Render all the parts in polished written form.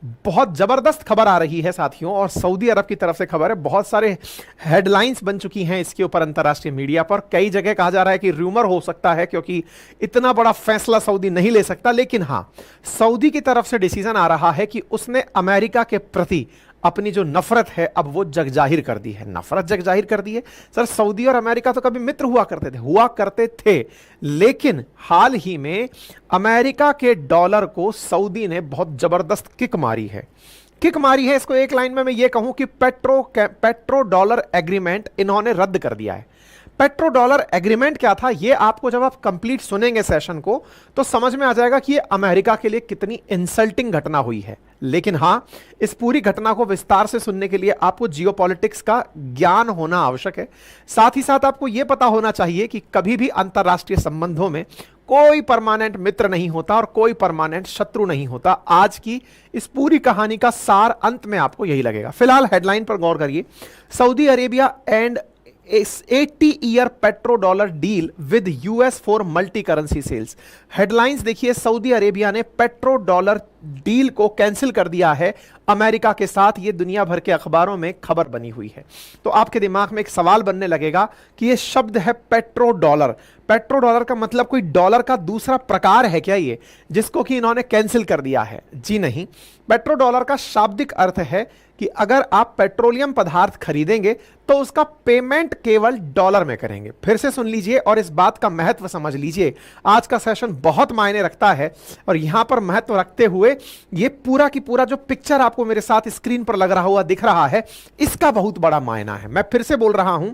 बहुत जबरदस्त खबर आ रही है साथियों, और सऊदी अरब की तरफ से खबर है। बहुत सारे हेडलाइंस बन चुकी हैं इसके ऊपर अंतर्राष्ट्रीय मीडिया पर। कई जगह कहा जा रहा है कि रूमर हो सकता है, क्योंकि इतना बड़ा फैसला सऊदी नहीं ले सकता। लेकिन हां, सऊदी की तरफ से डिसीजन आ रहा है कि उसने अमेरिका के प्रति अपनी जो नफरत है अब वो जग जाहिर कर दी है। नफरत जग जाहिर कर दी है। सर, सऊदी और अमेरिका तो कभी मित्र हुआ करते थे, लेकिन हाल ही में अमेरिका के डॉलर को सऊदी ने बहुत जबरदस्त किक मारी है। इसको एक लाइन में मैं ये कहूं कि पेट्रो डॉलर एग्रीमेंट इन्होंने रद्द कर दिया है। पेट्रो डॉलर एग्रीमेंट क्या था, ये आपको जब आप कंप्लीट सुनेंगे सेशन को तो समझ में आ जाएगा कि ये अमेरिका के लिए कितनी इंसल्टिंग घटना हुई है। लेकिन हां, इस पूरी घटना को विस्तार से सुनने के लिए आपको जियोपॉलिटिक्स का ज्ञान होना आवश्यक है। साथ ही साथ आपको यह पता होना चाहिए कि कभी भी अंतरराष्ट्रीय संबंधों में कोई परमानेंट मित्र नहीं होता और कोई परमानेंट शत्रु नहीं होता। आज की इस पूरी कहानी का सार अंत में आपको यही लगेगा। फिलहाल हेडलाइन पर गौर करिए। Saudi Arabia and 80-year petro dollar deal with US for multi currency sales. Headlines देखिए, सऊदी अरेबिया ने पेट्रो डॉलर डील को कैंसिल कर दिया है अमेरिका के साथ। यह दुनिया भर के अखबारों में खबर बनी हुई है। तो आपके दिमाग में एक सवाल बनने लगेगा कि यह शब्द है पेट्रो डॉलर। पेट्रो डॉलर का मतलब कोई डॉलर का दूसरा प्रकार है क्या ये, जिसको कि इन्होंने कैंसिल कर दिया है? जी नहीं। पेट्रो डॉलर का शाब्दिक अर्थ है कि अगर आप पेट्रोलियम पदार्थ खरीदेंगे तो उसका पेमेंट केवल डॉलर में करेंगे। फिर से सुन लीजिए और इस बात का महत्व समझ लीजिए। आज का सेशन बहुत मायने रखता है, और यहां पर महत्व रखते हुए ये पूरा की पूरा जो पिक्चर आपको मेरे साथ स्क्रीन पर लग रहा हुआ दिख रहा है, इसका बहुत बड़ा मायना है। मैं फिर से बोल रहा हूं,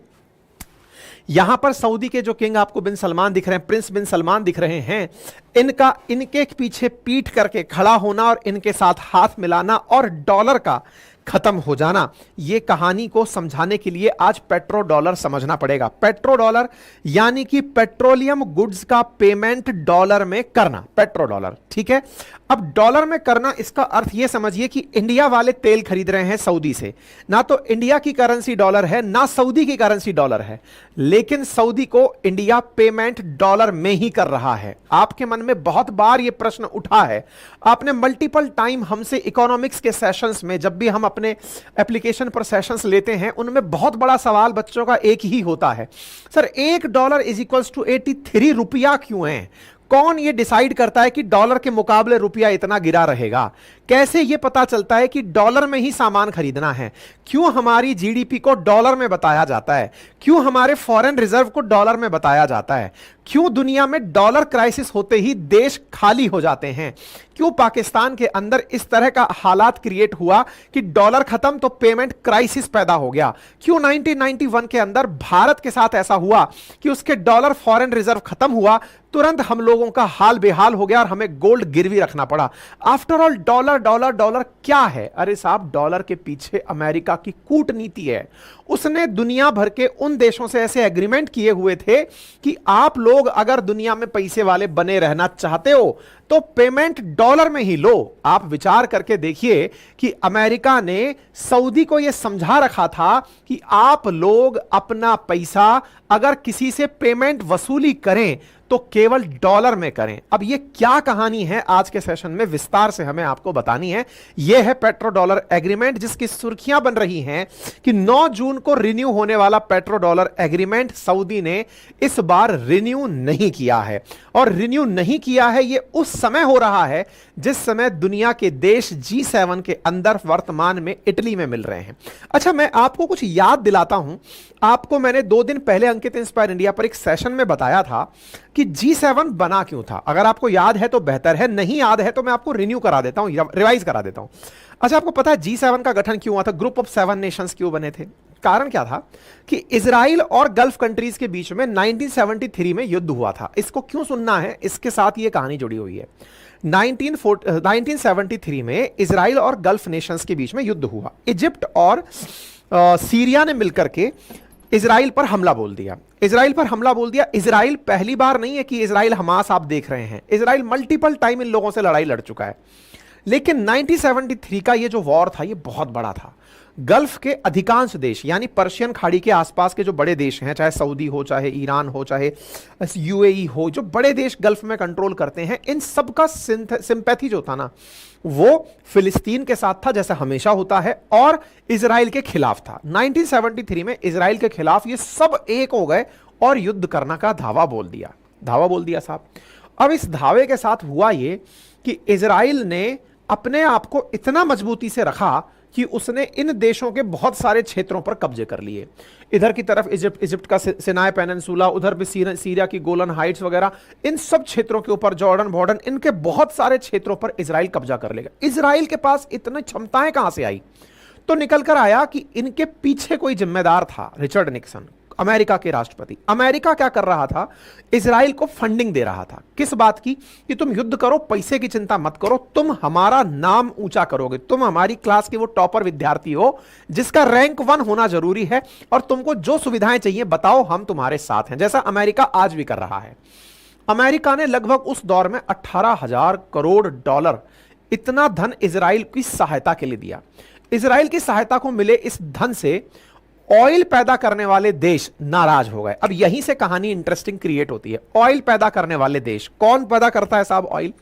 यहां पर सऊदी के जो किंग आपको बिन सलमान दिख रहे हैं, प्रिंस बिन सलमान दिख रहे हैं, इनके पीछे पीठ करके खड़ा होना और इनके साथ हाथ मिलाना और डॉलर का खत्म हो जाना, यह कहानी को समझाने के लिए आज पेट्रो डॉलर समझना पड़ेगा। पेट्रो डॉलर यानी कि पेट्रोलियम गुड्स का पेमेंट डॉलर में करना, पेट्रो डॉलर। ठीक है, अब डॉलर में करना, इसका अर्थ यह समझिए कि इंडिया वाले तेल खरीद रहे हैं सऊदी से। ना तो इंडिया की करेंसी डॉलर है, ना सऊदी की करेंसी डॉलर है, लेकिन सऊदी को इंडिया पेमेंट डॉलर में ही कर रहा है। आपके मन में बहुत बार यह प्रश्न उठा है, आपने मल्टीपल टाइम हमसे इकोनॉमिक्स के सेशंस में, जब भी हम अपने एप्लीकेशन पर सेशंस लेते हैं, उनमें बहुत बड़ा सवाल बच्चों का एक ही होता है, सर $1 इज इक्वल्स टू 83 रुपया क्यों है? कौन ये डिसाइड करता है कि डॉलर के मुकाबले रुपया इतना गिरा रहेगा? कैसे ये पता चलता है कि डॉलर में ही सामान खरीदना है? क्यों हमारी जीडीपी को डॉलर में बताया जाता है? क्यों हमारे फॉरेन रिजर्व को डॉलर में बताया जाता है? क्यों दुनिया में डॉलर क्राइसिस होते ही देश खाली हो जाते हैं? क्यों पाकिस्तान के अंदर इस तरह का हालात क्रिएट हुआ कि डॉलर खत्म तो पेमेंट क्राइसिस पैदा हो गया? क्यों 1991 के अंदर भारत के साथ ऐसा हुआ कि उसके डॉलर फॉरेन रिजर्व खत्म हुआ, तुरंत हम लोगों का हाल बेहाल हो गया और हमें गोल्ड गिरवी रखना पड़ा? After all dollar dollar dollar क्या है? अरे साहब, डॉलर के पीछे अमेरिका की कूटनीति है। उसने दुनिया भर के उन देशों से ऐसे एग्रीमेंट किए हुए थे कि आप लोग अगर दुनिया में पैसे वाले बने रहना चाहते हो तो पेमेंट डॉलर में ही लो। आप विचार करके देखिए कि अमेरिका ने सऊदी को यह समझा रखा था कि आप लोग अपना पैसा अगर किसी से पेमेंट वसूली करें तो केवल डॉलर में करें। अब यह क्या कहानी है, आज के सेशन में विस्तार से हमें आपको बतानी है। यह है पेट्रो डॉलर एग्रीमेंट, जिसकी सुर्खियां बन रही हैं कि 9 जून को रिन्यू होने वाला पेट्रो डॉलर एग्रीमेंट सऊदी ने इस बार रिन्यू नहीं किया है। और रिन्यू नहीं किया है यह उस समय हो रहा है जिस समय दुनिया के देश G7 के अंदर वर्तमान में इटली में मिल रहे हैं। अच्छा, मैं आपको कुछ याद दिलाता हूं। आपको मैंने 2 दिन पहले अंकित इंस्पायर इंडिया पर एक सेशन में बताया था कि G7 बना क्यों था। अगर आपको याद है तो बेहतर है, नहीं याद है तो मैं आपको रिन्यू करा देता हूं, रिवाइज करा देता हूं। अच्छा, आपको पता है G7 का गठन क्यों हुआ था? ग्रुप ऑफ 7 नेशंस क्यों बने थे? कारण क्या था कि इजराइल और गल्फ कंट्रीज के बीच में 1973 में युद्ध हुआ था। इसको क्यों सुनना है, इसके साथ ये कहानी जुड़ी हुई है। 1973 में इजराइल और गल्फ नेशंस के बीच में युद्ध हुआ। इजिप्ट और सीरिया ने मिलकर के इजराइल पर हमला बोल दिया। इजराइल पहली बार नहीं है कि इजराइल हमास आप देख रहे हैं, इजराइल मल्टीपल टाइम इन लोगों से लड़ाई लड़ चुका है। लेकिन 1973 का ये जो वॉर था ये बहुत बड़ा था। गल्फ के अधिकांश देश यानी पर्शियन खाड़ी के आसपास के जो बड़े देश हैं, चाहे सऊदी हो, चाहे ईरान हो, चाहे यूएई हो, जो बड़े देश गल्फ में कंट्रोल करते हैं, इन सब का सिंपैथी जो था ना वो फिलिस्तीन के साथ था जैसे हमेशा होता है, और इजराइल के खिलाफ था। 1973 में इजराइल के खिलाफ ये सब एक हो गए और युद्ध करने का धावा बोल दिया साहब। अब इस धावे के साथ हुआ ये कि इजराइल ने अपने आप को इतना मजबूती से रखा कि उसने इन देशों के बहुत सारे क्षेत्रों पर कब्जे कर लिए। इधर की तरफ इजिप्ट का सिनाई पेनिनसुला, उधर भी सीरिया की गोलन हाइट्स वगैरह, इन सब क्षेत्रों के ऊपर जॉर्डन, इनके बहुत सारे क्षेत्रों पर इजराइल कब्जा कर लेगा। इजराइल के पास इतनी क्षमताएं कहां से आई? तो निकल कर आया कि इनके पीछे कोई जिम्मेदार था, रिचर्ड निक्सन, अमेरिका के राष्ट्रपति। अमेरिका क्या कर रहा था? इजराइल को फंडिंग दे रहा था। किस बात की? कि तुम युद्ध करो, पैसे की चिंता मत करो, तुम हमारा नाम ऊंचा करोगे, तुम हमारी क्लास के वो टॉपर विद्यार्थी हो जिसका रैंक 1 होना जरूरी है, और तुमको जो सुविधाएं चाहिए बताओ, हम तुम्हारे साथ हैं, जैसा अमेरिका आज भी कर रहा है। अमेरिका ने लगभग उस दौर में 18,000 करोड़ डॉलर इतना धन इजराइल की सहायता के लिए दिया। इजराइल की सहायता को मिले इस धन से ऑयल पैदा करने वाले देश नाराज हो गए। अब यहीं से कहानी इंटरेस्टिंग क्रिएट होती है। ऑयल पैदा करने वाले देश, कौन पैदा करता है साहब oil?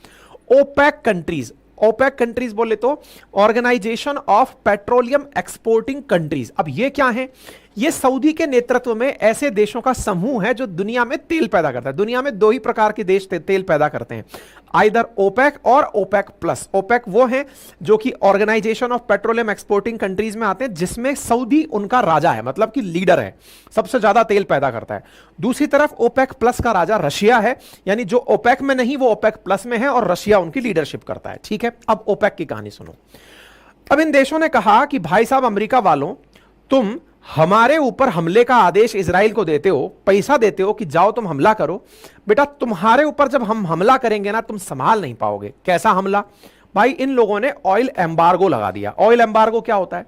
OPEC countries. OPEC countries बोले तो organisation of petroleum exporting countries. अब ये क्या है? ये सऊदी के नेतृत्व में ऐसे देशों का समूह है जो दुनिया में तेल पैदा करता है। दुनिया में 2 ही प्रकार के देश तेल पैदा करते हैं, आइदर ओपेक और ओपेक प्लस। ओपेक वो है जो कि organisation of petroleum exporting countries में आते हैं, जिसमें सऊदी उनका राजा है, मतलब कि लीडर है, सबसे ज्यादा तेल पैदा करता है। दूसरी तरफ ओपेक प्लस का राजा रशिया है, यानी जो ओपेक में नहीं वो ओपेक प्लस में है, और रशिया उनकी लीडरशिप करता है। ठीक है, अब ओपेक की कहानी सुनो। अब इन देशों ने कहा कि भाई साहब अमेरिका वालों, तुम हमारे ऊपर हमले का आदेश इजराइल को देते हो, पैसा देते हो कि जाओ तुम हमला करो, बेटा तुम्हारे ऊपर जब हम हमला करेंगे ना तुम संभाल नहीं पाओगे। कैसा हमला? भाई इन लोगों ने ऑयल एम्बार्गो लगा दिया। ऑयल एम्बार्गो क्या होता है?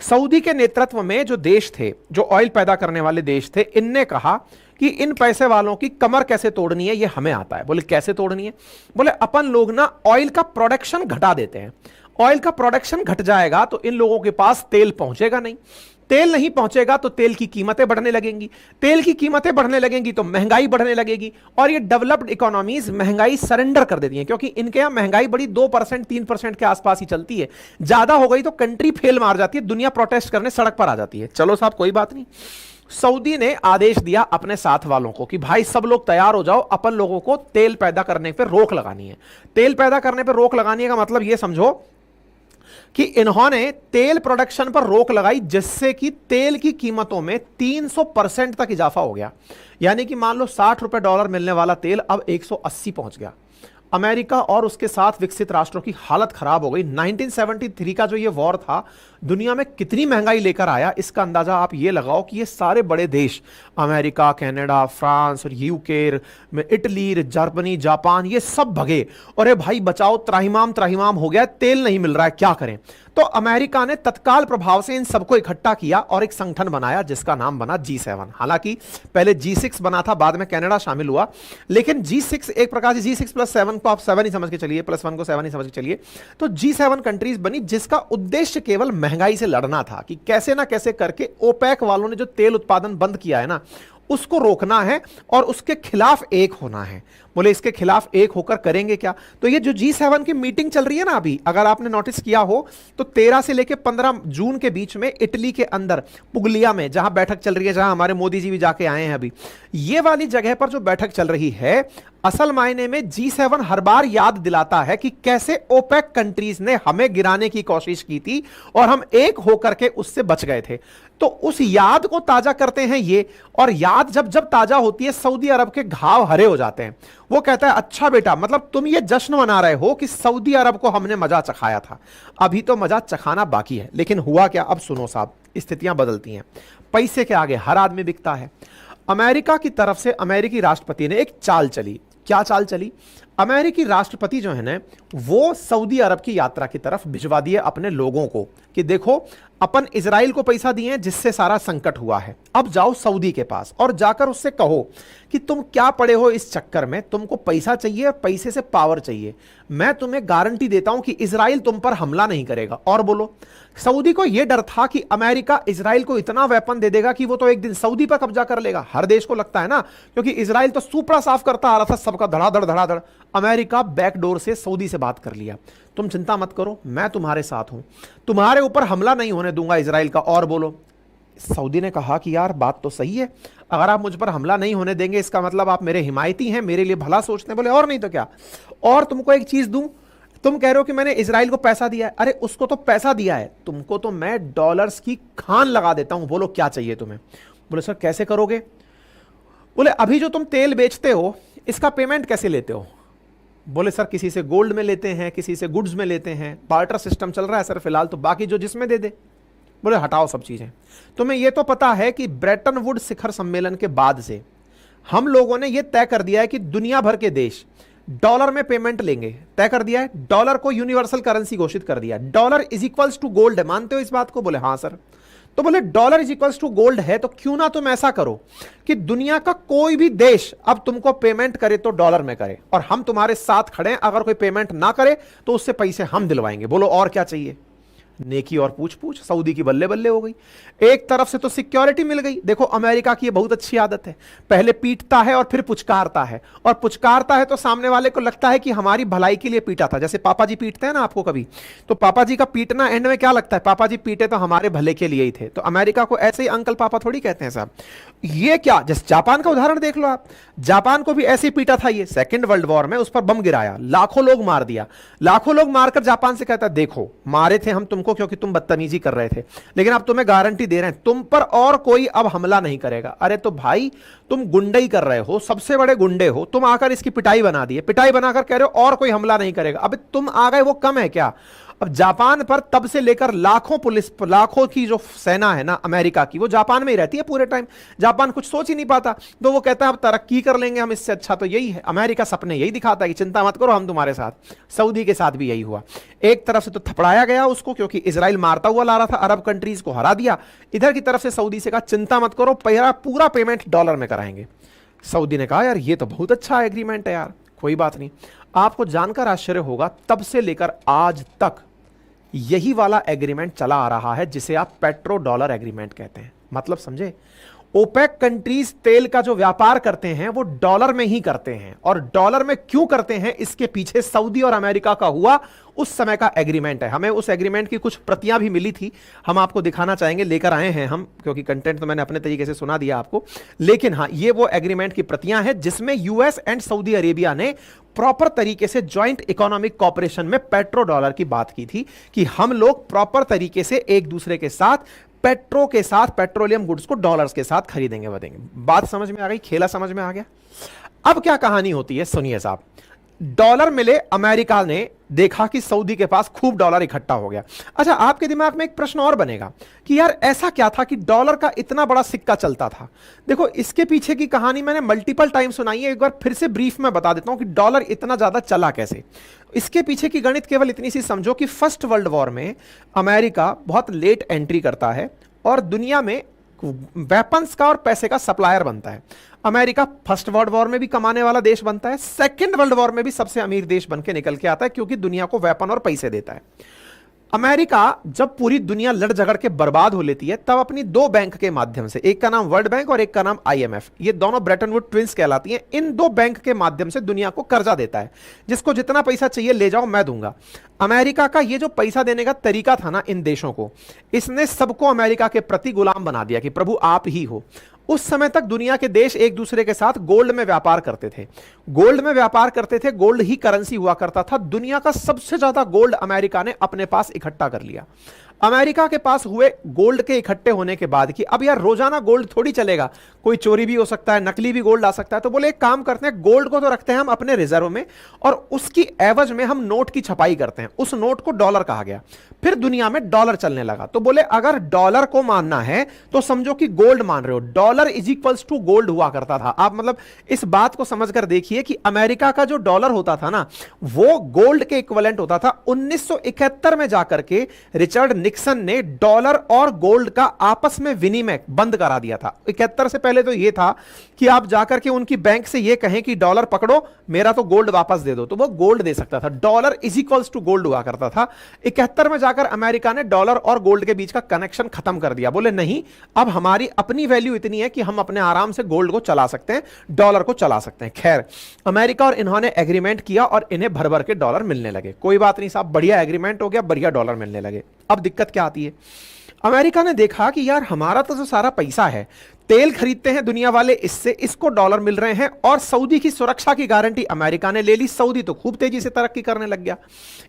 सऊदी के नेतृत्व में जो देश थे, जो ऑयल पैदा करने वाले देश थे, इनने कहा कि इन पैसे वालों की कमर कैसे तोड़नी है ये हमें आता है। बोले कैसे तोड़नी है? बोले अपन लोग ना ऑयल का प्रोडक्शन घटा देते हैं। ऑयल का प्रोडक्शन घट जाएगा तो इन लोगों के पास तेल पहुंचेगा नहीं, तेल नहीं पहुंचेगा तो तेल की कीमतें बढ़ने लगेंगी, तेल की कीमतें बढ़ने लगेंगी तो महंगाई बढ़ने लगेगी, और ये डेवलप्ड इकोनॉमीज महंगाई सरेंडर कर देती हैं, क्योंकि इनके यहां महंगाई बड़ी 2% 3% के आसपास ही चलती है। ज्यादा हो गई तो कंट्री फेल मार जाती है, दुनिया प्रोटेस्ट करने सड़क पर आ जाती है। चलो साहब कोई बात नहीं, सऊदी ने आदेश दिया अपने साथ वालों को कि भाई सब लोग तैयार हो जाओ, अपन लोगों को तेल पैदा करने पर रोक लगानी है। तेल पैदा करने पर रोक लगाने का मतलब यह समझो कि इन्होंने तेल प्रोडक्शन पर रोक लगाई, जिससे कि तेल की कीमतों में 300% तक इजाफा हो गया। यानी कि मान लो 60 रुपए डॉलर मिलने वाला तेल अब 180 पहुंच गया। अमेरिका और उसके साथ विकसित राष्ट्रों की हालत खराब हो गई। 1973 का जो ये वॉर था, दुनिया में कितनी महंगाई लेकर आया, इसका अंदाजा आप ये लगाओ कि ये सारे बड़े देश, अमेरिका, कनाडा, फ्रांस और यूके, इटली, जर्मनी, जापान, ये सब भगे। और भाई बचाओ, त्राहिमाम हो गया, तेल नहीं मिल रहा है, क्या करें? तो अमेरिका ने तत्काल प्रभाव से इन सबको इकट्ठा किया और एक संगठन बनाया जिसका नाम बना G7। हालांकि पहले G6 बना था, बाद में कनाडा शामिल हुआ, लेकिन G6 एक प्रकार से G6 प्लस 7 को आप 7 ही समझ के चलिए, प्लस 1 को 7 ही समझ के चलिए। तो G7 कंट्रीज बनी, जिसका उद्देश्य केवल महंगाई से लड़ना था कि कैसे ना कैसे करके ओपेक वालों ने जो तेल उत्पादन बंद किया है ना, उसको रोकना है और उसके खिलाफ एक होना है। बोले इसके खिलाफ एक होकर करेंगे क्या? तो ये जो G7 की मीटिंग चल रही है ना अभी, अगर आपने नोटिस किया हो तो 13 से लेकर 15 जून के बीच में इटली के अंदर पुगलिया में जहां बैठक चल रही है, जहां हमारे मोदी जी भी जाके आए हैं अभी, ये वाली जगह पर जो बैठक चल रही है, असल मायने में G7 हर बार याद दिलाता है कि कैसे ओपेक कंट्रीज ने हमें गिराने की कोशिश की थी और हम एक होकर के उससे बच गए थे। तो उस याद को ताजा करते हैं ये, और याद जब जब ताजा होती है सऊदी अरब के घाव हरे हो जाते हैं। वो कहता है अच्छा बेटा, मतलब तुम ये जश्न मना रहे हो कि सऊदी अरब को हमने मजा चखाया था, अभी तो मजा चखाना बाकी है। लेकिन हुआ क्या? अब सुनो साहब, स्थितियां बदलती हैं, पैसे के आगे हर आदमी बिकता है। अमेरिका की तरफ से अमेरिकी राष्ट्रपति ने एक चाल चली। क्या चाल चली? अमेरिकी राष्ट्रपति जो है ना, वो सऊदी अरब की यात्रा की तरफ भिजवा दिए अपने लोगों को कि देखो अपन इजराइल को पैसा दिए जिससे सारा संकट हुआ है, अब जाओ सऊदी के पास और जाकर उससे कहो कि तुम क्या पड़े हो इस चक्कर में, तुमको पैसा चाहिए और पैसे से पावर चाहिए, मैं तुम्हें गारंटी देता हूं कि इजराइल तुम पर हमला नहीं करेगा। और बोलो, सऊदी को यह डर था कि अमेरिका इजराइल को इतना वेपन दे देगा कि वो तो एक दिन सऊदी पर कब्जा कर लेगा। हर देश को लगता है ना, क्योंकि इजराइल तो सुपड़ा साफ करता आ रहा था सबका, धड़ाधड़ धड़ाधड़। अमेरिका बैकडोर से सऊदी से बात कर लिया, तुम चिंता मत करो, मैं तुम्हारे साथ हूं, तुम्हारे ऊपर हमला नहीं होने दूंगा इजराइल का। और बोलो, सऊदी ने कहा कि यार बात तो सही है, अगर आप मुझ पर हमला नहीं होने देंगे इसका मतलब आप मेरे हिमायती हैं, मेरे लिए भला सोचते हैं। बोले और नहीं तो क्या, और तुमको एक चीज दूं, तुम कह रहे हो कि मैंने इजराइल को पैसा दिया है, अरे उसको तो पैसा दिया है, तुमको तो मैं डॉलर्स की खान लगा देता हूं, बोलो क्या चाहिए तुम्हें। बोले सर कैसे करोगे। बोले अभी जो तुम तेल बेचते हो इसका पेमेंट कैसे लेते हो। बोले सर किसी से गोल्ड में लेते हैं, किसी से गुड्स में लेते हैं, बार्टर सिस्टम चल रहा है सर फिलहाल, तो बाकी जो जिसमें दे दे। बोले हटाओ सब चीजें, तुम्हें यह तो पता है कि ब्रेटन वुड शिखर सम्मेलन के बाद से हम लोगों ने यह तय कर दिया है कि दुनिया भर के देश डॉलर में पेमेंट लेंगे, तय कर दिया है, डॉलर को यूनिवर्सल करेंसी घोषित कर दिया। Dollar is equals to gold है, मानते हो इस बात को। बोले हाँ सर। तो बोले dollar is equals to gold है तो क्यों ना तुम ऐसा करो कि दुनिया का कोई भी देश अब तुमको पेमेंट करे तो डॉलर में करे, और हम तुम्हारे साथ खड़े हैं, अगर कोई पेमेंट ना करे तो उससे पैसे हम दिलवाएंगे। बोलो और क्या चाहिए। नेकी और पूछ पूछ, सऊदी की बल्ले बल्ले हो गई। एक तरफ से तो सिक्योरिटी मिल गई, देखो अमेरिका की ये बहुत अच्छी आदत है, पहले पीटता है और फिर पुचकारता है, और पुचकारता है तो सामने वाले को लगता है कि हमारी भलाई के लिए पीटा था। जैसे पापा जी पीटते हैं ना आपको कभी, तो पापा जी का पीटना एंड में क्या लगता है, पापा जी पीटे तो हमारे भले के लिए ही थे। तो अमेरिका को ऐसे ही अंकल पापा थोड़ी कहते हैं साहब। ये क्या, जैसे जापान का उदाहरण देख लो आप, जापान को भी ऐसे ही पीटा था, ये सेकेंड वर्ल्ड वॉर में उस पर बम गिराया, लाखों लोग मार दिया, लाखों लोग मारकर जापान से कहता देखो मारे थे हम तुमको क्योंकि तुम बदतमीजी कर रहे थे, लेकिन अब तुम्हें गारंटी दे रहे हैं तुम पर और कोई अब हमला नहीं करेगा। अरे तो भाई तुम गुंडई कर रहे हो, सबसे बड़े गुंडे हो, तुम आकर इसकी पिटाई बना दिए, पिटाई बनाकर कह रहे हो और कोई हमला नहीं करेगा। अब तुम आ गए वो कम है क्या। अब जापान पर तब से लेकर लाखों पुलिस, लाखों की जो सेना है ना अमेरिका की, वो जापान में ही रहती है पूरे टाइम। जापान कुछ सोच ही नहीं पाता, तो वो कहता है अब तरक्की कर लेंगे हम, इससे अच्छा तो यही है। अमेरिका सपने यही दिखाता है कि चिंता मत करो हम तुम्हारे साथ। सऊदी के साथ भी यही हुआ, एक तरफ से तो थपड़ाया गया उसको क्योंकि इजराइल मारता हुआ ला रहा था, अरब कंट्रीज को हरा दिया, इधर की तरफ से सऊदी से कहा चिंता मत करो, पूरा पेमेंट डॉलर में कराएंगे। सऊदी ने कहा यार ये तो बहुत अच्छा एग्रीमेंट है यार, कोई बात नहीं। आपको जानकर आश्चर्य होगा, तब से लेकर आज तक यही वाला एग्रीमेंट चला आ रहा है जिसे आप पेट्रो डॉलर एग्रीमेंट कहते हैं। मतलब समझे, ओपेक कंट्रीज तेल का जो व्यापार करते हैं वो डॉलर में ही करते हैं, और डॉलर में क्यों करते हैं इसके पीछे सऊदी और अमेरिका का हुआ उस समय का एग्रीमेंट है। हमें उस एग्रीमेंट की कुछ प्रतियां भी मिली थी, हम आपको दिखाना चाहेंगे, लेकर आए हैं हम, क्योंकि कंटेंट तो मैंने अपने तरीके से सुना दिया आपको, लेकिन हाँ ये वो एग्रीमेंट की प्रतियां हैं जिसमें यूएस एंड सऊदी अरेबिया ने प्रॉपर तरीके से ज्वाइंट इकोनॉमिक कॉपरेशन में पेट्रो डॉलर की बात की थी कि हम लोग प्रॉपर तरीके से एक दूसरे के साथ पेट्रो के साथ, पेट्रोलियम गुड्स को डॉलर्स के साथ खरीदेंगे बदेंगे। बात समझ में आ गई, खेला समझ में आ गया। अब क्या कहानी होती है सुनिए साहब, डॉलर मिले, अमेरिका ने देखा कि सऊदी के पास खूब डॉलर इकट्ठा हो गया। अच्छा आपके दिमाग में एक प्रश्न और बनेगा कि यार ऐसा क्या था कि डॉलर का इतना बड़ा सिक्का चलता था। देखो इसके पीछे की कहानी मैंने मल्टीपल टाइम सुनाई है, एक बार फिर से ब्रीफ में बता देता हूं कि डॉलर इतना ज्यादा चला कैसे। इसके पीछे की गणित केवल इतनी सी समझो कि फर्स्ट वर्ल्ड वॉर में अमेरिका बहुत लेट एंट्री करता है और दुनिया में वेपन्स का और पैसे का सप्लायर बनता है। अमेरिका फर्स्ट वर्ल्ड वॉर में भी कमाने वाला देश बनता है, सेकंड वर्ल्ड वॉर में भी सबसे अमीर देश बनके निकल के आता है क्योंकि दुनिया को वेपन और पैसे देता है। अमेरिका जब पूरी दुनिया लड़ झगड़ के बर्बाद हो लेती है तब अपनी दो बैंक के माध्यम से, एक का नाम वर्ल्ड बैंक और एक का नाम आईएमएफ, ये दोनों ब्रेटन वुड ट्विंस कहलाती हैं, इन दो बैंक के माध्यम से दुनिया को कर्जा देता है, जिसको जितना पैसा चाहिए ले जाओ मैं दूंगा। अमेरिका का ये जो पैसा देने का तरीका था ना इन देशों को, इसने सबको अमेरिका के प्रति गुलाम बना दिया कि प्रभु आप ही हो। उस समय तक दुनिया के देश एक दूसरे के साथ गोल्ड में व्यापार करते थे, गोल्ड में व्यापार करते थे, गोल्ड ही करेंसी हुआ करता था। दुनिया का सबसे ज्यादा गोल्ड अमेरिका ने अपने पास इकट्ठा कर लिया। अमेरिका के पास हुए गोल्ड के इकट्ठे होने के बाद कि अब यार रोजाना गोल्ड थोड़ी चलेगा, कोई चोरी भी हो सकता है, नकली भी गोल्ड आ सकता है, तो बोले एक काम करते हैं, गोल्ड को तो रखते हैं हम अपने रिजर्व में और उसकी एवज में हम नोट की छपाई करते हैं। उस नोट को डॉलर कहा गया। फिर दुनिया में डॉलर चलने लगा, तो बोले अगर डॉलर को मानना है तो समझो कि गोल्ड मान रहे हो, dollar is equals to gold हुआ करता था। आप मतलब इस बात को समझकर देखिए कि अमेरिका का जो डॉलर होता था ना वो गोल्ड के इक्विवेलेंट होता था। 1971 में जाकर के रिचर्ड निक्सन ने डॉलर और गोल्ड का आपस में विनिमय बंद करा दिया था। 71 से पहले तो यह था कि आप जाकर के उनकी बैंक से यह कहें कि डॉलर पकड़ो, मेरा तो गोल्ड वापस दे दो, तो वो गोल्ड दे सकता था। Dollar is equals to gold हुआ करता था। 71 में जाकर अमेरिका ने डॉलर और गोल्ड के बीच का कनेक्शन खत्म कर दिया। बोले नहीं, अब हमारी अपनी वैल्यू इतनी है कि हम अपने आराम से गोल्ड को चला सकते हैं, डॉलर को चला सकते हैं। खैर, अमेरिका और इन्होंने एग्रीमेंट किया और इन्हें भर भर के डॉलर मिलने लगे। कोई बात नहीं साहब, बढ़िया एग्रीमेंट हो गया, बढ़िया डॉलर मिलने लगे। अब दिक्कत क्या आती है, अमेरिका ने देखा कि यार हमारा तो जो सारा पैसा है, तेल खरीदते हैं दुनिया वाले इससे, इसको डॉलर मिल रहे हैं, और सऊदी की सुरक्षा की गारंटी अमेरिका ने ले ली। सऊदी तो खूब तेजी से तरक्की करने लग गया,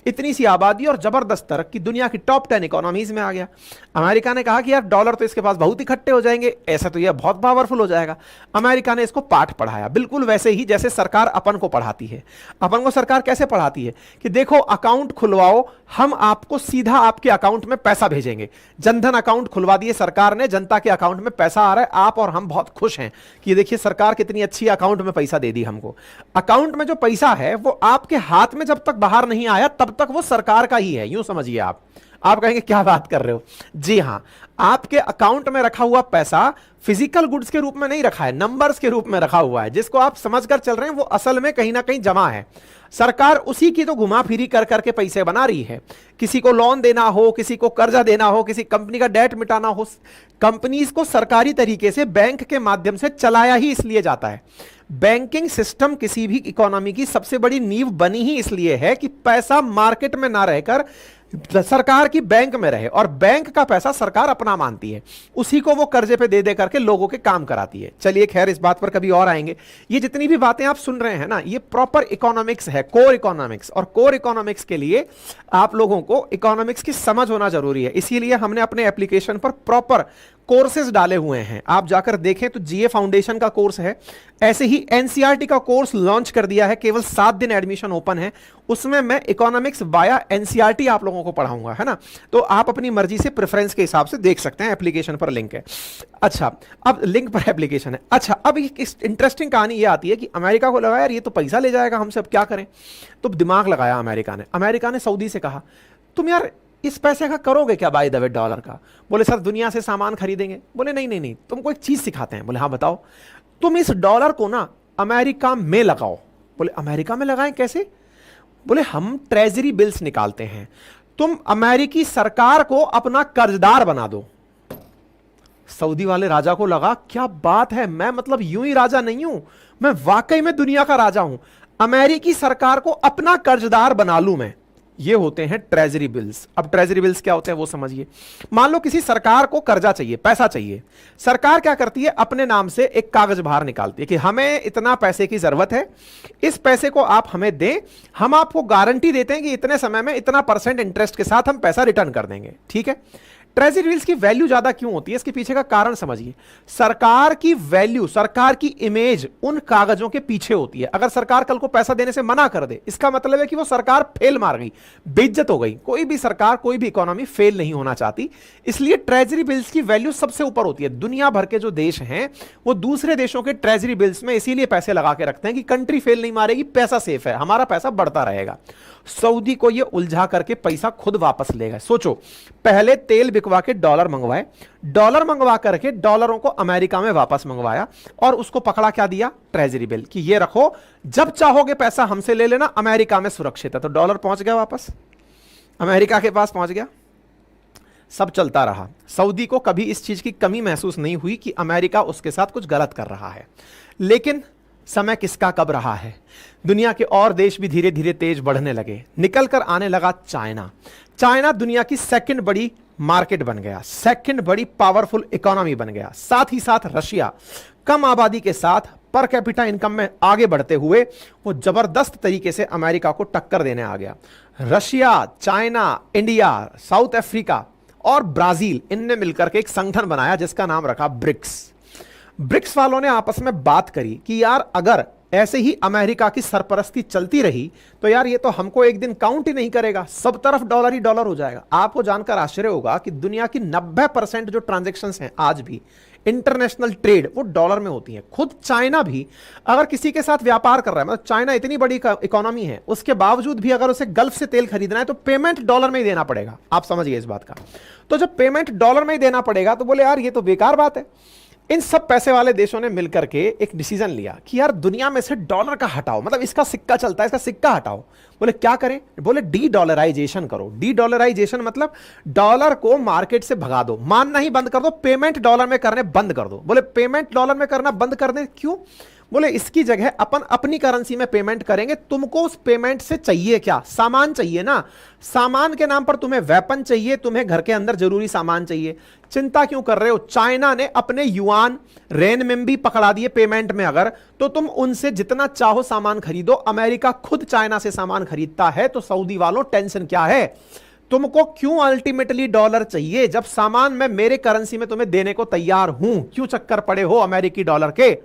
इतनी सी आबादी और जबरदस्त तरक्की, दुनिया की टॉप 10 इकोनॉमीज में आ गया। अमेरिका ने कहा कि यार डॉलर तो इसके पास बहुत इकट्ठे हो जाएंगे, ऐसा तो यह बहुत पावरफुल हो जाएगा। अमेरिका ने इसको पाठ पढ़ाया, बिल्कुल वैसे ही जैसे सरकार अपन को पढ़ाती है। अपन को सरकार कैसे पढ़ाती है कि देखो अकाउंट खुलवाओ, हम आपको सीधा आपके अकाउंट में पैसा भेजेंगे। जनधन अकाउंट खुलवा दिए सरकार ने, जनता के अकाउंट में पैसा आ रहा है, आप और हम बहुत खुश हैं कि देखिए सरकार कितनी अच्छी अकाउंट में पैसा दे दी हमको। अकाउंट में जो पैसा है वो आपके हाथ में जब तक बाहर नहीं आया तब तक वो सरकार का ही है, यूं समझिए। आप कहेंगे क्या बात कर रहे हो? जी हां, आपके अकाउंट में रखा हुआ पैसा फिजिकल गुड्स के रूप में नहीं रखा है, नंबर्स के रूप में रखा हुआ है, जिसको आप समझकर चल रहे हैं वो असल में कहीं ना कहीं जमा है। सरकार उसी की तो घुमा फिरी कर करके पैसे बना रही है। किसी को लोन देना हो, किसी को कर्जा देना हो, किसी कंपनी का डेट मिटाना हो, कंपनीज को सरकारी तरीके से बैंक के माध्यम से चलाया ही इसलिए जाता है। बैंकिंग सिस्टम किसी भी इकोनॉमी की सबसे बड़ी नींव बनी ही इसलिए है कि पैसा मार्केट में ना रहकर सरकार की बैंक में रहे, और बैंक का पैसा सरकार अपना मानती है, उसी को वो कर्जे पे दे दे करके लोगों के काम कराती है। चलिए खैर, इस बात पर कभी और आएंगे। ये जितनी भी बातें आप सुन रहे हैं ना, ये प्रॉपर इकोनॉमिक्स है, कोर इकोनॉमिक्स, और कोर इकोनॉमिक्स के लिए आप लोगों को इकोनॉमिक्स की समझ होना जरूरी है। इसीलिए हमने अपने एप्लीकेशन पर प्रॉपर कोर्सेज डाले हुए हैं, आप जाकर देखें तो जीए फाउंडेशन का कोर्स है, ऐसे ही एनसीईआरटी का कोर्स लॉन्च कर दिया है, केवल 7 दिन एडमिशन ओपन है। उसमें मैं इकोनॉमिक्स वाया एनसीईआरटी आप लोगों को पढ़ाऊंगा, है ना। तो आप अपनी मर्जी से प्रेफरेंस के हिसाब से देख सकते हैं, एप्लीकेशन पर लिंक है। अच्छा, अब लिंक पर एप्लीकेशन है। अच्छा, अब इंटरेस्टिंग कहानी ये आती है कि अमेरिका को लगा यार ये तो पैसा ले जाएगा हमसे, अब क्या करें। तो दिमाग लगाया अमेरिका ने सऊदी से कहा तुम यार इस पैसे का करोगे क्या बाय द वे डॉलर का। बोले सर दुनिया से सामान खरीदेंगे। बोले नहीं नहीं नहीं, तुमको एक चीज सिखाते हैं। बोले हाँ बताओ। तुम इस डॉलर को ना अमेरिका में लगाओ। बोले अमेरिका में लगाएं कैसे। बोले हम ट्रेजरी बिल्स निकालते हैं, तुम अमेरिकी सरकार को अपना कर्जदार बना दो। सऊदी वाले राजा को लगा क्या बात है, मैं मतलब यूं ही राजा नहीं हूं, मैं वाकई में दुनिया का राजा हूं, अमेरिकी सरकार को अपना कर्जदार बना लूं मैं। ये होते हैं ट्रेजरी बिल्स। अब ट्रेजरी बिल्स क्या होते हैं वो समझिए। मान लो किसी सरकार को कर्जा चाहिए, पैसा चाहिए, सरकार क्या करती है, अपने नाम से एक कागज बाहर निकालती है कि हमें इतना पैसे की जरूरत है, इस पैसे को आप हमें दें, हम आपको गारंटी देते हैं कि इतने समय में इतना % इंटरेस्ट के साथ हम पैसा रिटर्न कर देंगे। ठीक है। ट्रेजरी बिल्स की वैल्यू ज्यादा क्यों होती है, इसके पीछे का कारण समझिए। सरकार की वैल्यू, सरकार की इमेज उन कागजों के पीछे होती है। अगर सरकार कल को पैसा देने से मना कर दे, इसका मतलब है कि वो सरकार फेल मार गई, बेइज्जत हो गई। कोई भी सरकार, कोई भी इकोनॉमी फेल नहीं होना चाहती, इसलिए ट्रेजरी बिल्स की वैल्यू सबसे ऊपर होती है। दुनिया भर के जो देश हैं वो दूसरे देशों के ट्रेजरी बिल्स में इसीलिए पैसे लगा के रखते हैं कि कंट्री फेल नहीं मारेगी, पैसा सेफ है, हमारा पैसा बढ़ता रहेगा। सऊदी को ये उलझा करके पैसा खुद वापस लेगा। सोचो, पहले तेल बिकवा के डॉलर मंगवाए, डॉलर मंगवा करके डॉलरों को अमेरिका में वापस मंगवाया, और उसको पकड़ा क्या दिया, ट्रेजरी बिल, कि ये रखो, जब चाहोगे पैसा हमसे ले लेना, अमेरिका में सुरक्षित है। तो डॉलर पहुंच गया वापस, अमेरिका के पास पहुंच गया। सब चलता रहा। सऊदी को कभी इस चीज की कमी महसूस नहीं हुई कि अमेरिका उसके साथ कुछ गलत कर रहा है। लेकिन समय किसका कब रहा है, दुनिया के और देश भी धीरे धीरे तेज बढ़ने लगे। निकल कर आने लगा चाइना। चाइना दुनिया की सेकंड बड़ी मार्केट बन गया, सेकंड बड़ी पावरफुल इकोनॉमी बन गया। साथ ही साथ रशिया कम आबादी के साथ पर कैपिटा इनकम में आगे बढ़ते हुए वो जबरदस्त तरीके से अमेरिका को टक्कर देने आ गया। Russia, China, India, south Africa और ब्राजील, इनने मिलकर के एक संगठन बनाया जिसका नाम रखा ब्रिक्स। ब्रिक्स वालों ने आपस में बात करी कि यार अगर ऐसे ही अमेरिका की सरपरस्ती चलती रही तो यार ये तो हमको एक दिन काउंट ही नहीं करेगा, सब तरफ डॉलर ही डॉलर हो जाएगा। आपको जानकर आश्चर्य होगा कि दुनिया की 90% जो ट्रांजैक्शंस हैं आज भी इंटरनेशनल ट्रेड वो डॉलर में होती है। खुद चाइना भी अगर किसी के साथ व्यापार कर रहा है, मतलब चाइना इतनी बड़ी इकोनॉमी है, उसके बावजूद भी अगर उसे गल्फ से तेल खरीदना है तो पेमेंट डॉलर में ही देना पड़ेगा। आप समझिए इस बात का। तो जब पेमेंट डॉलर में ही देना पड़ेगा तो बोले यार ये तो बेकार बात है। इन सब पैसे वाले देशों ने मिलकर के एक डिसीजन लिया कि यार दुनिया में से डॉलर का हटाओ, मतलब इसका सिक्का चलता है, इसका सिक्का हटाओ। बोले क्या करें? बोले डी डॉलराइजेशन करो। डी डॉलराइजेशन मतलब डॉलर को मार्केट से भगा दो, मानना ही बंद कर दो, पेमेंट डॉलर में करने बंद कर दो। बोले पेमेंट डॉलर में करना बंद कर दें, क्यों? बोले इसकी जगह अपन अपनी करेंसी में पेमेंट करेंगे। तुमको उस पेमेंट से चाहिए क्या? सामान चाहिए ना। सामान के नाम पर तुम्हें वेपन चाहिए, तुम्हें घर के अंदर जरूरी सामान चाहिए। चिंता क्यों कर रहे हो? चाइना ने अपने युआन रेनमिंबी पकड़ा दिए पेमेंट में, अगर तो तुम उनसे जितना चाहो सामान खरीदो। अमेरिका खुद चाइना से सामान खरीदता है, तो सऊदी वालों टेंशन क्या है? तुमको क्यों अल्टीमेटली डॉलर चाहिए जब सामान मैं मेरे करेंसी में तुम्हें देने को तैयार हूं? क्यों चक्कर पड़े हो अमेरिकी डॉलर के?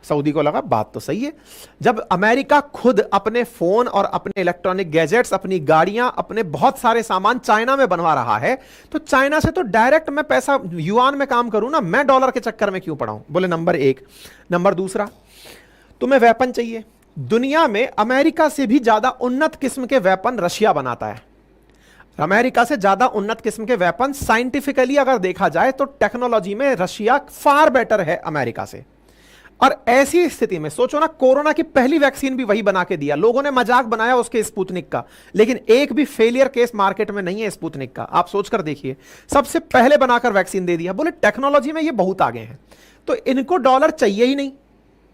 सऊदी को लगा बात तो सही है। जब अमेरिका खुद अपने फोन और अपने इलेक्ट्रॉनिक गैजेट्स, अपनी गाड़ियां, अपने बहुत सारे सामान चाइना में बनवा रहा है, तो चाइना से तो डायरेक्ट मैं पैसा युआन में काम करूं ना, मैं डॉलर के चक्कर में क्यों पड़ा हूं? बोले नंबर एक। नंबर दूसरा, तुम्हें वेपन चाहिए। दुनिया में अमेरिका से भी ज्यादा उन्नत किस्म के वेपन रशिया बनाता है। अमेरिका से ज्यादा उन्नत किस्म के वेपन साइंटिफिकली अगर देखा जाए तो टेक्नोलॉजी में रशिया फार बेटर है अमेरिका से। और ऐसी स्थिति में सोचो ना, कोरोना की पहली वैक्सीन भी वही बना के दिया। लोगों ने मजाक बनाया उसके स्पुतनिक का, लेकिन एक भी फेलियर केस मार्केट में नहीं है स्पुतनिक का। आप सोचकर देखिए, सबसे पहले बनाकर वैक्सीन दे दिया। बोले टेक्नोलॉजी में ये बहुत आगे हैं, तो इनको डॉलर चाहिए ही नहीं।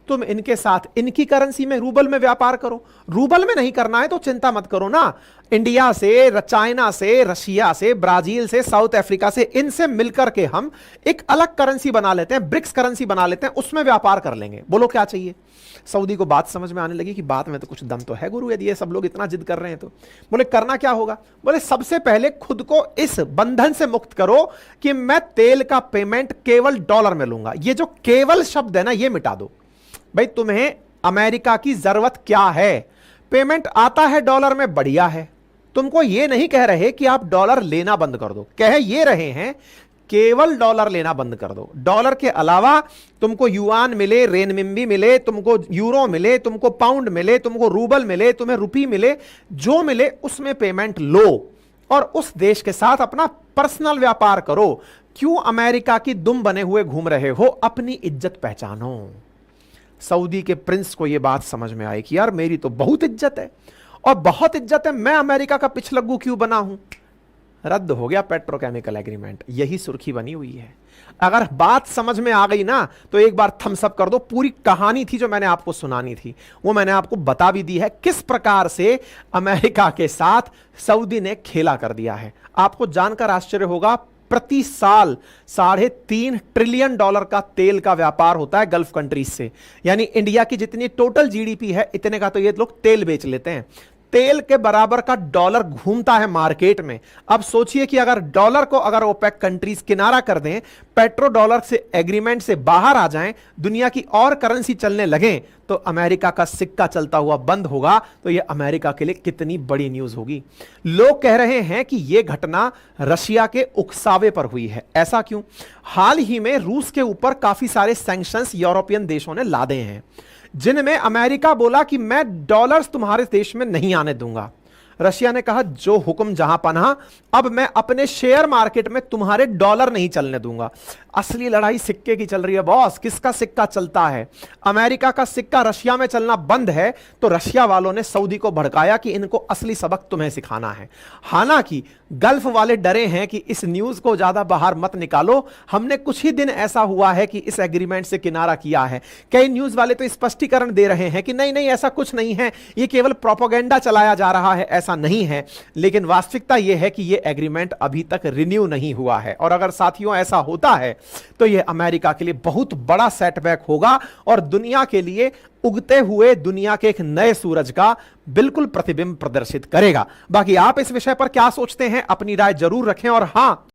तुम इनके साथ इनकी करेंसी में, रूबल में व्यापार करो। रूबल में नहीं करना है तो चिंता मत करो ना। इंडिया से, चाइना से, रशिया से, ब्राजील से, साउथ अफ्रीका से, इनसे मिलकर के हम एक अलग करेंसी बना लेते हैं, ब्रिक्स करेंसी बना लेते हैं, उसमें व्यापार कर लेंगे। बोलो क्या चाहिए? सऊदी को बात समझ में आने लगी कि बात में तो कुछ दम तो है गुरु, यदि ये सब लोग इतना जिद कर रहे हैं तो। बोले करना क्या होगा? बोले सबसे पहले खुद को इस बंधन से मुक्त करो कि मैं तेल का पेमेंट केवल डॉलर में लूंगा। ये जो केवल शब्द है ना, ये मिटा दो। भाई तुम्हें अमेरिका की जरूरत क्या है? पेमेंट आता है डॉलर में, बढ़िया है। तुमको ये नहीं कह रहे कि आप डॉलर लेना बंद कर दो, कह ये रहे हैं केवल डॉलर लेना बंद कर दो। डॉलर के अलावा तुमको युआन मिले, रेनमिंबी मिले, तुमको यूरो मिले, तुमको पाउंड मिले, तुमको रूबल मिले, तुम्हें रुपी मिले, जो मिले उसमें पेमेंट लो और उस देश के साथ अपना पर्सनल व्यापार करो। क्यों अमेरिका की दुम बने हुए घूम रहे हो? अपनी इज्जत पहचानो। सऊदी के प्रिंस को यह बात समझ में आई कि यार मेरी तो बहुत इज्जत है और बहुत इज्जत है, मैं अमेरिका का पिछलग्गू क्यों बना हूं? रद्द हो गया पेट्रोकेमिकल एग्रीमेंट। यही सुर्खी बनी हुई है। अगर बात समझ में आ गई ना तो एक बार थम्स अप कर दो। पूरी कहानी थी जो मैंने आपको सुनानी थी, वो मैंने आपको बता भी दी है, किस प्रकार से अमेरिका के साथ सऊदी ने खेला कर दिया है। आपको जानकर आश्चर्य होगा, प्रति साल $3.5 ट्रिलियन का तेल का व्यापार होता है गल्फ कंट्रीज से। यानी इंडिया की जितनी टोटल जीडीपी है, इतने का तो ये लोग तेल बेच लेते हैं। तेल के बराबर का डॉलर घूमता है मार्केट में। अब सोचिए कि अगर डॉलर को अगर ओपेक कंट्रीज किनारा कर दें, पेट्रो डॉलर से एग्रीमेंट से बाहर आ जाएं, दुनिया की और करेंसी चलने लगें, तो अमेरिका का सिक्का चलता हुआ बंद होगा। तो यह अमेरिका के लिए कितनी बड़ी न्यूज होगी। लोग कह रहे हैं कि यह घटना रशिया के उकसावे पर हुई है। ऐसा क्यों? हाल ही में रूस के ऊपर काफी सारे सैंक्शंस यूरोपियन देशों ने लादे हैं, जिनमें अमेरिका बोला कि मैं डॉलर्स तुम्हारे देश में नहीं आने दूंगा। रशिया ने कहा जो हुक्म जहां पनाह, अब मैं अपने शेयर मार्केट में तुम्हारे डॉलर नहीं चलने दूंगा। असली लड़ाई सिक्के की चल रही है बॉस। किसका सिक्का चलता है? अमेरिका का सिक्का रशिया में चलना बंद है, तो रशिया वालों ने सऊदी को भड़काया कि इनको असली सबक तुम्हें सिखाना है। हालांकि गल्फ वाले डरे हैं कि इस न्यूज को ज्यादा बाहर मत निकालो, हमने कुछ ही दिन ऐसा हुआ है कि इस एग्रीमेंट से किनारा किया है। कई न्यूज वाले तो स्पष्टीकरण दे रहे हैं कि नहीं नहीं ऐसा कुछ नहीं है, ये केवल प्रोपेगेंडा चलाया जा रहा है, ऐसा नहीं है। लेकिन वास्तविकता यह है कि यह एग्रीमेंट अभी तक रिन्यू नहीं हुआ है, और अगर साथियों ऐसा होता है तो यह अमेरिका के लिए बहुत बड़ा सेटबैक होगा और दुनिया के लिए उगते हुए दुनिया के एक नए सूरज का बिल्कुल प्रतिबिंब प्रदर्शित करेगा। बाकी आप इस विषय पर क्या सोचते हैं? अपनी राय जरूर रखें। और हां,